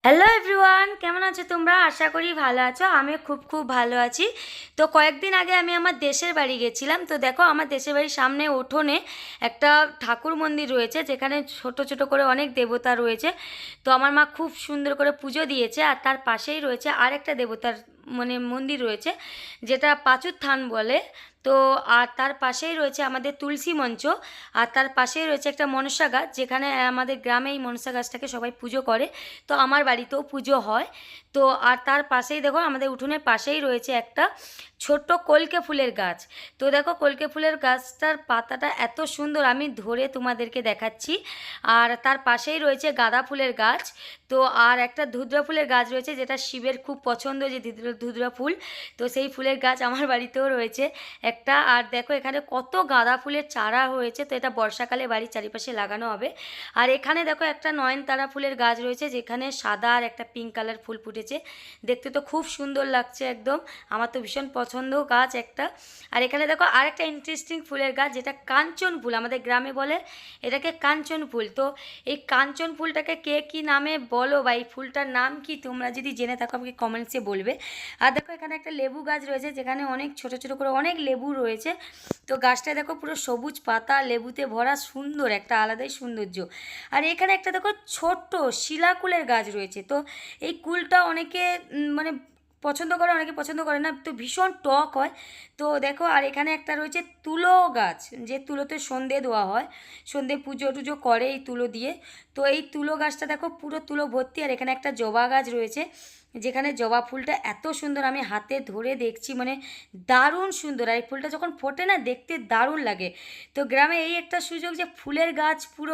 Hello everyone, কেমন আছো তোমরা? আশা করি ভালো আছো। আমি খুব খুব ভালো আছি। তো কয়েকদিন আগে আমি আমার দেশের বাড়ি গেছিলাম। তো দেখো, আমার দেশের বাড়ির সামনে উঠোনে একটা ঠাকুর মন্দির রয়েছে, যেখানে ছোট ছোট করে অনেক দেবতা রয়েছে। তো আমার মা খুব সুন্দর করে পুজো দিয়েছে। আর তার পাশেই রয়েছে আরেকটা দেবতার মন্দির রয়েছে, যেটা পাঁচুর থান বলে। তো আর তার পাশেই রয়েছে আমাদের তুলসী মঞ্চ। আর তার পাশেই রয়েছে একটা মনসা গাছ, যেখানে আমাদের গ্রামে এই মনসা গাছটাকে সবাই পুজো করে। তো আমার বাড়িতেও পুজো হয়। তো আর তার পাশেই দেখো, আমাদের উঠোনের পাশেই রয়েছে একটা ছোট্ট কলকে ফুলের গাছ। তো দেখো, কলকে ফুলের গাছটার পাতাটা এত সুন্দর, আমি ধরে তোমাদেরকে দেখাচ্ছি। আর তার পাশেই রয়েছে গাঁদা ফুলের গাছ। তো আর একটা ধুতরা ফুলের গাছ রয়েছে, যেটা শিবের খুব পছন্দ, যে ধুতরা ফুল। তো সেই ফুলের গাছ আমার বাড়িতেও রয়েছে একটা। আর দেখো, এখানে কত গাঁদা ফুলের চারা হয়েছে। তো এটা বর্ষাকালে বাড়ির চারিপাশে লাগানো হবে। আর এখানে দেখো, একটা নয়নতারা ফুলের গাছ রয়েছে, যেখানে সাদা আর একটা পিঙ্ক কালার ফুল ফুটেছে। দেখতে তো খুব সুন্দর লাগছে একদম। আমার তো ভীষণ পছন্দ গাছ একটা। আর এখানে দেখো আরেকটা ইন্টারেস্টিং ফুলের গাছ, যেটা কাঞ্চন ফুল, আমাদের গ্রামে বলে এটাকে কাঞ্চন ফুল। তো এই কাঞ্চন ফুলটাকে কে কী নামে বলো, বা এই ফুলটার নাম কি, তোমরা যদি জেনে থাকো আমাকে কমেন্টসে বলবে। আর দেখো, এখানে একটা লেবু গাছ রয়েছে, যেখানে অনেক ছোট ছোট করে অনেক লেবু রয়েছে। তো গাছটা দেখো, পুরো সবুজ পাতা, লেবুতে ভরা, সুন্দর একটা আলাদাই সৌন্দর্য। আর এখানে একটা দেখো ছোট্ট শিলাকুলের গাছ রয়েছে। তো এই কুলটা অনেকে মানে পছন্দ করে, অনেকে পছন্দ করে না। তো ভীষণ টক হয়। তো দেখো, আর এখানে একটা রয়েছে তুলো গাছ, যে তুলোতে সন্ধে দেওয়া হয়, সন্ধে পুজো টুজো করে এই তুলো দিয়ে। তো এই তুলো গাছটা দেখো, পুরো তুলো ভর্তি। আর এখানে একটা জবা গাছ রয়েছে, যেখানে জবা ফুলটা এত সুন্দর, আমি হাতে ধরে দেখছি, মানে দারুণ সুন্দর। আর এই ফুলটা যখন ফোটে না, দেখতে দারুণ লাগে। তো গ্রামে এই একটা সুযোগ যে ফুলের গাছ পুরো